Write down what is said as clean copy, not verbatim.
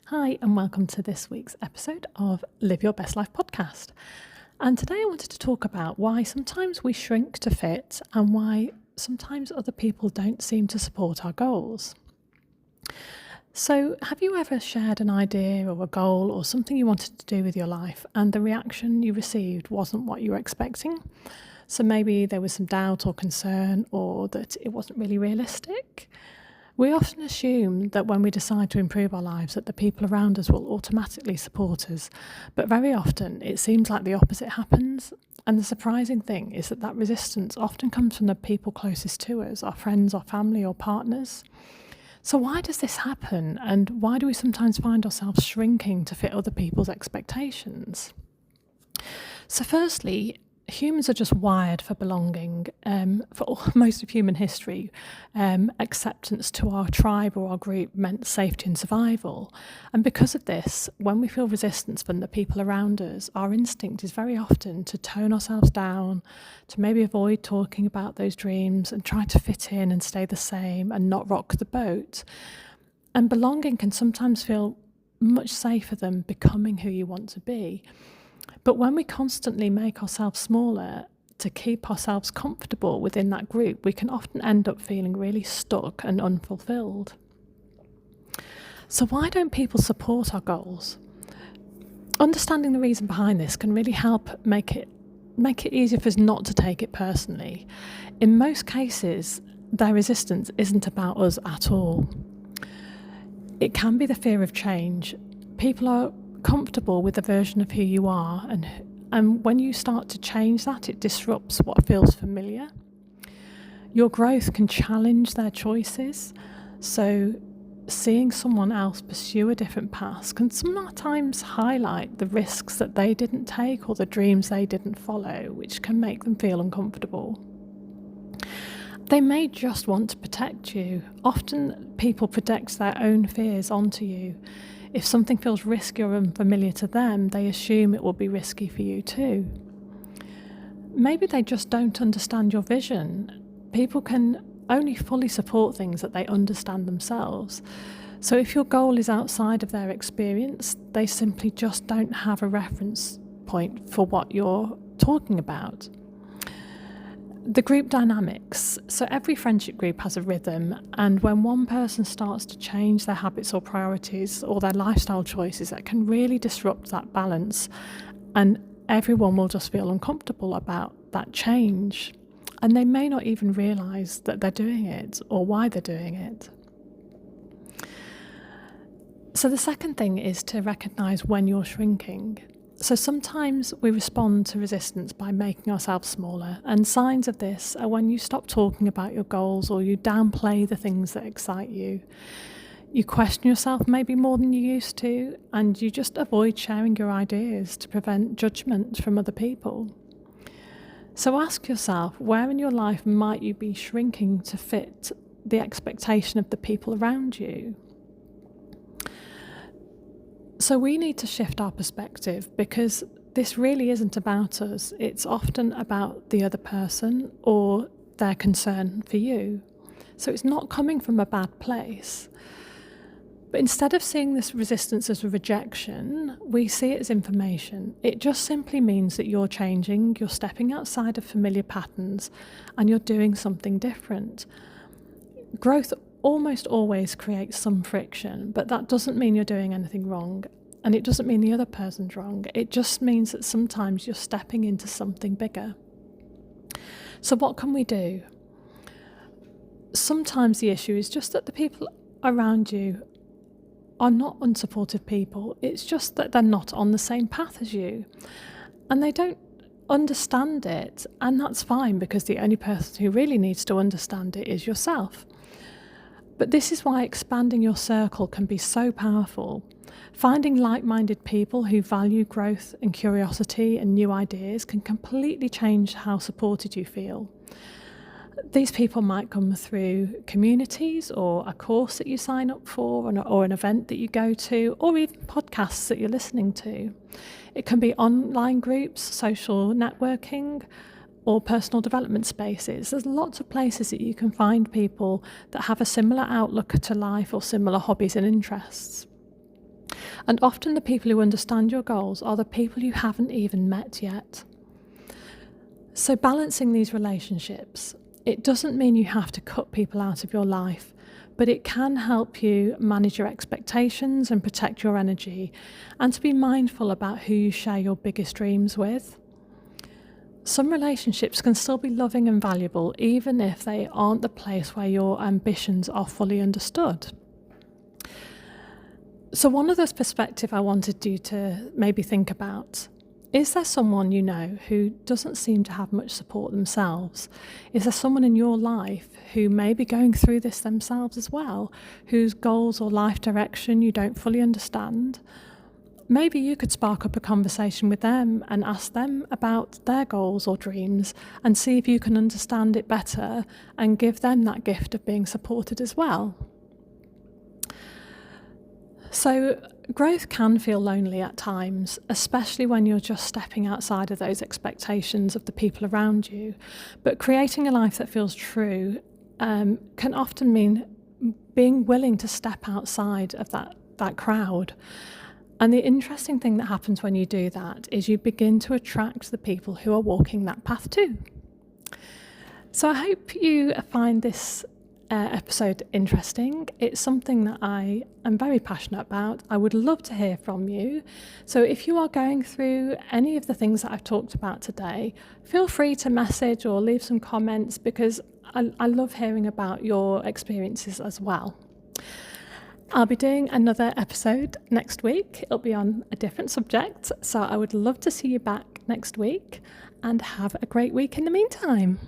Hi, and welcome to this week's episode of Live Your Best Life podcast. And today I wanted to talk about why sometimes we shrink to fit and why sometimes other people don't seem to support our goals. So, have you ever shared an idea or a goal or something you wanted to do with your life and the reaction you received wasn't what you were expecting? So maybe there was some doubt or concern or that it wasn't really realistic. We often assume that when we decide to improve our lives that the people around us will automatically support us, but very often it seems like the opposite happens. And the surprising thing is that resistance often comes from the people closest to us, our friends, our family or partners. So why does this happen, and why do we sometimes find ourselves shrinking to fit other people's expectations? So firstly, humans are just wired for belonging. For most of human history, acceptance to our tribe or our group meant safety and survival. And because of this, when we feel resistance from the people around us, our instinct is very often to tone ourselves down, to maybe avoid talking about those dreams and try to fit in and stay the same and not rock the boat. And belonging can sometimes feel much safer than becoming who you want to be. But when we constantly make ourselves smaller to keep ourselves comfortable within that group, we can often end up feeling really stuck and unfulfilled. So why don't people support our goals? Understanding the reason behind this can really help make it easier for us not to take it personally. In most cases, their resistance isn't about us at all. It can be the fear of change. People are comfortable with the version of who you are, and when you start to change that, it disrupts what feels familiar. Your growth can challenge their choices, so seeing someone else pursue a different path can sometimes highlight the risks that they didn't take or the dreams they didn't follow, which can make them feel uncomfortable. They may just want to protect you. Often people project their own fears onto you. If something feels risky or unfamiliar to them, they assume it will be risky for you too. Maybe they just don't understand your vision. People can only fully support things that they understand themselves. So if your goal is outside of their experience, they simply just don't have a reference point for what you're talking about. The group dynamics. So every friendship group has a rhythm, and when one person starts to change their habits or priorities or their lifestyle choices, that can really disrupt that balance, and everyone will just feel uncomfortable about that change, and they may not even realise that they're doing it or why they're doing it. So the second thing is to recognise when you're shrinking. So sometimes we respond to resistance by making ourselves smaller, and signs of this are when you stop talking about your goals or you downplay the things that excite you. You question yourself maybe more than you used to, and you just avoid sharing your ideas to prevent judgment from other people. So ask yourself, where in your life might you be shrinking to fit the expectation of the people around you? So we need to shift our perspective, because this really isn't about us. It's often about the other person or their concern for you. So it's not coming from a bad place. But instead of seeing this resistance as a rejection, we see it as information. It just simply means that you're changing, you're stepping outside of familiar patterns, and you're doing something different. Growth almost always creates some friction, but that doesn't mean you're doing anything wrong, and it doesn't mean the other person's wrong. It just means that sometimes you're stepping into something bigger. So what can we do? Sometimes the issue is just that the people around you are not unsupportive people. It's just that they're not on the same path as you, and they don't understand it, and that's fine, because the only person who really needs to understand it is yourself. But this is why expanding your circle can be so powerful. Finding like-minded people who value growth and curiosity and new ideas can completely change how supported you feel. These people might come through communities or a course that you sign up for, or an event that you go to, or even podcasts that you're listening to. It can be online groups, social networking, or personal development spaces. There's lots of places that you can find people that have a similar outlook to life or similar hobbies and interests. And often the people who understand your goals are the people you haven't even met yet. So balancing these relationships, it doesn't mean you have to cut people out of your life, but it can help you manage your expectations and protect your energy, and to be mindful about who you share your biggest dreams with. Some relationships can still be loving and valuable, even if they aren't the place where your ambitions are fully understood. So one other perspective I wanted you to maybe think about: is there someone you know who doesn't seem to have much support themselves? Is there someone in your life who may be going through this themselves as well, whose goals or life direction you don't fully understand? Maybe you could spark up a conversation with them and ask them about their goals or dreams and see if you can understand it better and give them that gift of being supported as well. So growth can feel lonely at times, especially when you're just stepping outside of those expectations of the people around you. But creating a life that feels true can often mean being willing to step outside of that crowd. And the interesting thing that happens when you do that is you begin to attract the people who are walking that path too. So I hope you find this episode interesting. It's something that I am very passionate about. I would love to hear from you. So if you are going through any of the things that I've talked about today, feel free to message or leave some comments, because I love hearing about your experiences as well. I'll be doing another episode next week. It'll be on a different subject. So I would love to see you back next week, and have a great week in the meantime.